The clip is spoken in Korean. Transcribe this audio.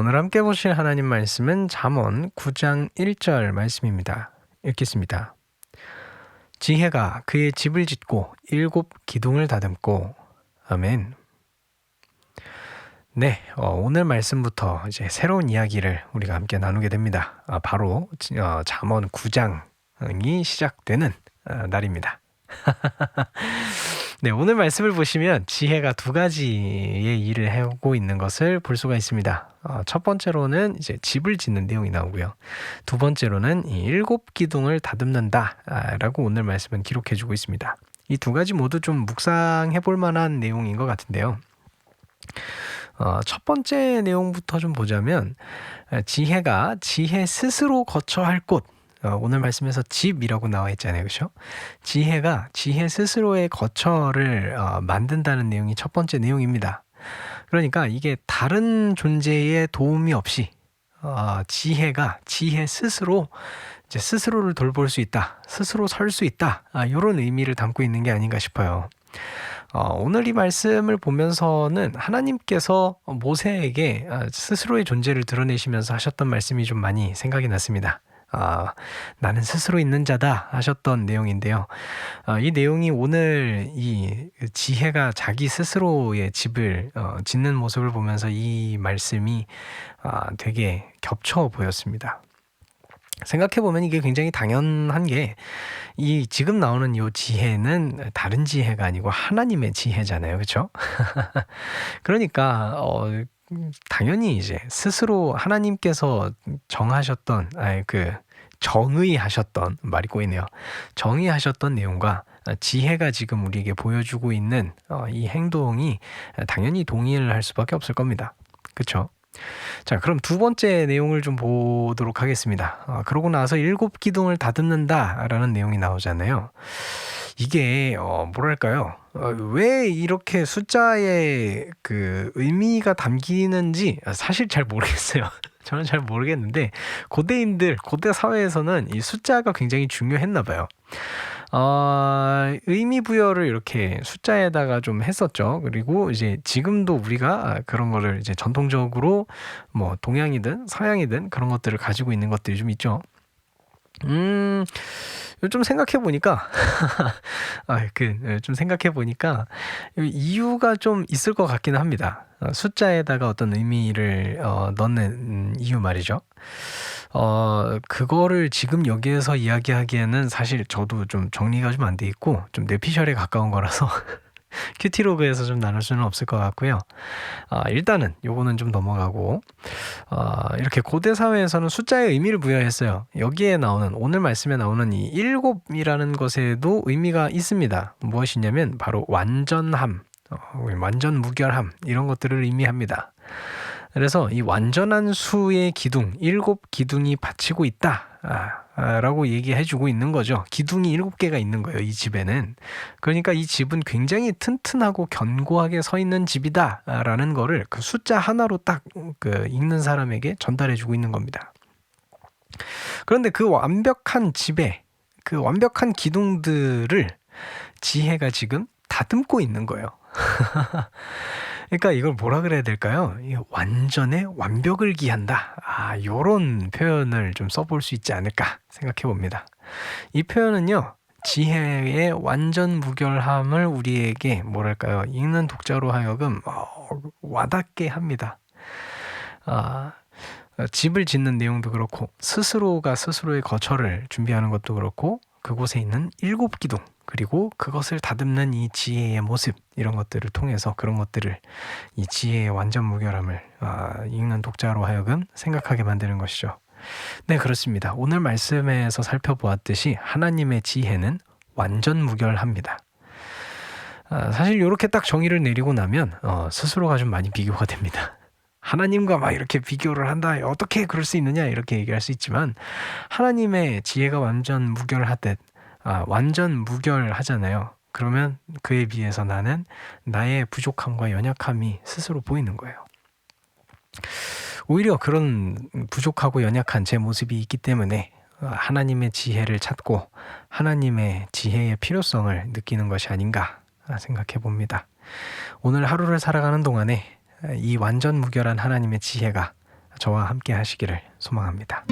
오늘 함께 보실 하나님 말씀은 잠언 9장 1절 말씀입니다. 읽겠습니다. 지혜가 그의 집을 짓고 7 기둥을 다듬고. 아멘. 네, 오늘 말씀부터 이제 새로운 이야기를 우리가 함께 나누게 됩니다. 바로 잠언 9장이 시작되는 날입니다. 네, 오늘 말씀을 보시면 지혜가 2가지의 일을 하고 있는 것을 볼 수가 있습니다. 첫 번째로는 이제 집을 짓는 내용이 나오고요. 두 번째로는 이 7 기둥을 다듬는다라고 오늘 말씀은 기록해주고 있습니다. 이 2가지 모두 좀 묵상해 볼 만한 내용인 것 같은데요. 첫 번째 내용부터 좀 보자면 지혜가 지혜 스스로 거처 할 곳, 오늘 말씀에서 집이라고 나와 있잖아요. 그렇죠? 지혜가 지혜 스스로의 거처를 만든다는 내용이 첫 번째 내용입니다. 그러니까 이게 다른 존재의 도움이 없이 지혜가 지혜 스스로 이제 스스로를 돌볼 수 있다, 스스로 설 수 있다, 이런 의미를 담고 있는 게 아닌가 싶어요. 오늘 이 말씀을 보면서는 하나님께서 모세에게 스스로의 존재를 드러내시면서 하셨던 말씀이 좀 많이 생각이 났습니다. 나는 스스로 있는 자다 하셨던 내용인데요. 이 내용이 오늘 이 지혜가 자기 스스로의 집을 짓는 모습을 보면서 이 말씀이 되게 겹쳐 보였습니다. 생각해보면 이게 굉장히 당연한 게 이 지금 나오는 이 지혜는 다른 지혜가 아니고 하나님의 지혜잖아요. 그렇죠? 그러니까 당연히 이제 스스로 하나님께서 정하셨던 정의하셨던, 말이 꼬이네요. 정의하셨던 내용과 지혜가 지금 우리에게 보여주고 있는 이 행동이 당연히 동일할 수밖에 없을 겁니다. 그렇죠? 자, 그럼 두 번째 내용을 좀 보도록 하겠습니다. 그러고 나서 7 기둥을 다듬는다라는 내용이 나오잖아요. 이게 뭐랄까요? 왜 이렇게 숫자에 그 의미가 담기는지 사실 잘 모르겠어요. 저는 잘 모르겠는데 고대 사회에서는 이 숫자가 굉장히 중요했나 봐요. 의미 부여를 이렇게 숫자에다가 좀 했었죠. 그리고 이제 지금도 우리가 그런 거를 이제 전통적으로 뭐 동양이든 서양이든 그런 것들을 가지고 있는 것들이 좀 있죠. 좀 생각해 보니까 좀 생각해 보니까 이유가 좀 있을 것 같기는 합니다. 숫자에다가 어떤 의미를 넣는 이유 말이죠. 그거를 지금 여기에서 이야기하기에는 사실 저도 좀 정리가 좀 안 돼 있고 좀 뇌피셜에 가까운 거라서 큐티로그에서 좀 나눌 수는 없을 것 같고요. 일단은 요거는 좀 넘어가고 이렇게 고대 사회에서는 숫자의 의미를 부여했어요. 여기에 나오는 오늘 말씀에 나오는 이 7이라는 것에도 의미가 있습니다. 무엇이냐면 바로 완전함, 완전 무결함, 이런 것들을 의미합니다. 그래서 이 완전한 수의 기둥, 7 기둥이 받치고 있다 라고 얘기해주고 있는 거죠. 기둥이 7개가 있는 거예요, 이 집에는. 그러니까 이 집은 굉장히 튼튼하고 견고하게 서 있는 집이다 라는 거를 그 숫자 하나로 딱 읽는 사람에게 전달해주고 있는 겁니다. 그런데 그 완벽한 집에 그 완벽한 기둥들을 지혜가 지금 다듬고 있는 거예요. 그러니까 이걸 뭐라 그래야 될까요? 완전의 완벽을 기한다. 요런 표현을 좀 써볼 수 있지 않을까 생각해 봅니다. 이 표현은요, 지혜의 완전 무결함을 우리에게 뭐랄까요, 읽는 독자로 하여금 와닿게 합니다. 집을 짓는 내용도 그렇고 스스로가 스스로의 거처를 준비하는 것도 그렇고 그곳에 있는 7 기둥, 그리고 그것을 다듬는 이 지혜의 모습, 이런 것들을 통해서 그런 것들을 이 지혜의 완전 무결함을 읽는 독자로 하여금 생각하게 만드는 것이죠. 네, 그렇습니다. 오늘 말씀에서 살펴보았듯이 하나님의 지혜는 완전 무결합니다. 사실 이렇게 딱 정의를 내리고 나면 스스로가 좀 많이 비교가 됩니다. 하나님과 막 이렇게 비교를 한다, 어떻게 그럴 수 있느냐 이렇게 얘기할 수 있지만 하나님의 지혜가 완전 무결하듯 완전 무결하잖아요. 그러면 그에 비해서 나는 나의 부족함과 연약함이 스스로 보이는 거예요. 오히려 그런 부족하고 연약한 제 모습이 있기 때문에 하나님의 지혜를 찾고 하나님의 지혜의 필요성을 느끼는 것이 아닌가 생각해 봅니다. 오늘 하루를 살아가는 동안에 이 완전 무결한 하나님의 지혜가 저와 함께 하시기를 소망합니다.